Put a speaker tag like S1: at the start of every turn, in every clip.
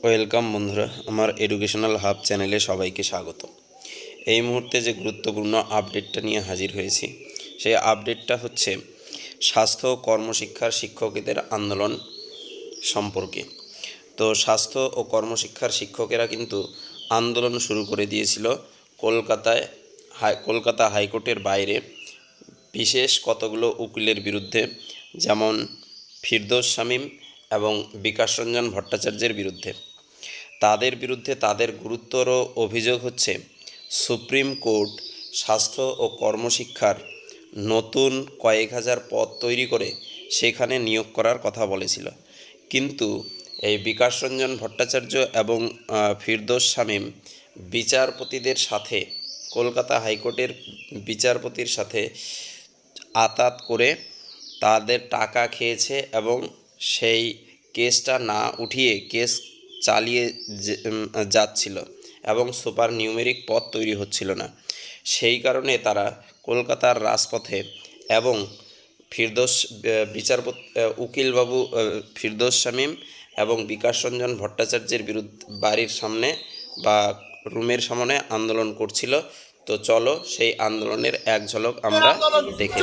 S1: Welcome বন্ধুরা, আমার educational hub চ্যানেলে সবাইকে স্বাগত। এই মুহূর্তে যে গুরুত্বপূর্ণ আপডেটটা নিয়ে হাজির হয়েছি, সেই আপডেটটা হচ্ছে স্বাস্থ্য ও কর্মশিক্ষার শিক্ষকদের আন্দোলন সম্পর্কে। তো স্বাস্থ্য ও কর্মশিক্ষার শিক্ষকেরা কিন্তু আন্দোলন শুরু করে দিয়েছিল কলকাতা হাইকোর্টের বাইরে বিশেষ কতগুলো উকিলের বিরুদ্ধে, যেমন ফিরদৌস শামীম এবং বিকাশ রঞ্জন ভট্টাচার্যের বিরুদ্ধে। তাদের বিরুদ্ধে তাদের গুরুতর অভিযোগ হচ্ছে, সুপ্রিম কোর্ট স্বাস্থ্য ও কর্মশিক্ষার নতুন কয়েক হাজার পদ তৈরি করে সেখানে নিয়োগ করার কথা বলেছিল, কিন্তু এই বিকাশ রঞ্জন ভট্টাচার্য এবং ফিরদৌস শামীম বিচারপতিদের সাথে, কলকাতা হাইকোর্টের বিচারপতির সাথে আতাত করে তাদের টাকা খেয়েছে এবং সেই কেসটা না উঠিয়ে কেস চালিয়ে যাচ্ছিল এবং সুপার নিউমেরিক পদ তৈরি হচ্ছিল না। সেই কারণে তারা কলকাতার রাজপথে এবং উকিলবাবু ফিরদৌস শামীম এবং বিকাশ রঞ্জন ভট্টাচার্যের বিরুদ্ধে বাড়ির সামনে বা রুমের সামনে আন্দোলন করছিল। তো চলো সেই আন্দোলনের এক ঝলক আমরা দেখি।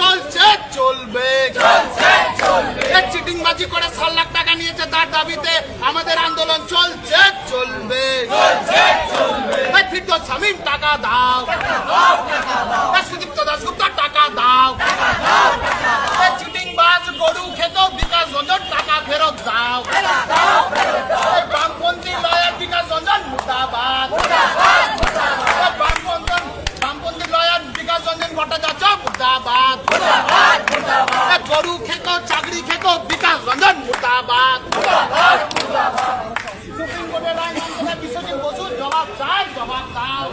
S2: চলবে চিটিংবাজি করে 7 লাখ টাকা নিয়েছে, তার দাবিতে আমাদের আন্দোলন চলছে চলবে। ফিরদৌস শামীম টাকা দাও, সুদীপ্ত দাশগুপ্ত টাকা দাও, চিটিংবাজ গরু খেত বিকাশ রঞ্জন টাকা ফেরত দাও। বামপন্থী লয়ার বিকাশ রঞ্জন মুর্দাবাদ, বামপন্থী লয়ার বিকাশ রঞ্জন ভট্টাচার্য মুর্দাবাদ, গরু খেত চাকরি খেত বিকাশ রঞ্জন মুর্দাবাদ। সুপ্রিম কোর্টের আইন মন্ত্রী বিশ্বজিৎ বসু জবাব চাই, জবাব দাও।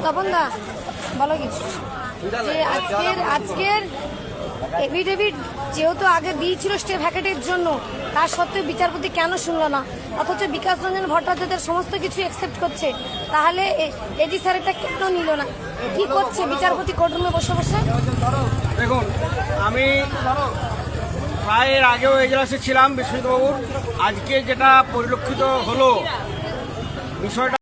S3: তপন দা বলো কিছু, যে আজকের এফিডেভিট যেহেতু আগে দিয়েছিল স্টে ভ্যাকেটের জন্য, তার সত্ত্বেও বিচারপতি কেন শুনলো না, অথচ বিকাশ রঞ্জন ভট্টাচার্যের সমস্ত কিছু অ্যাকসেপ্ট করছে, তাহলে এজি স্যার এটা কেন নিল না? কি করছে বিচারপতি কোর্টরুমে বসে বসে?
S4: দেখুন, আমি প্রায় এর আগেও এজলাসে ছিলাম বিশ্বজিৎ বাবুর। আজকে যেটা পরিলক্ষিত হলো বিষয়টা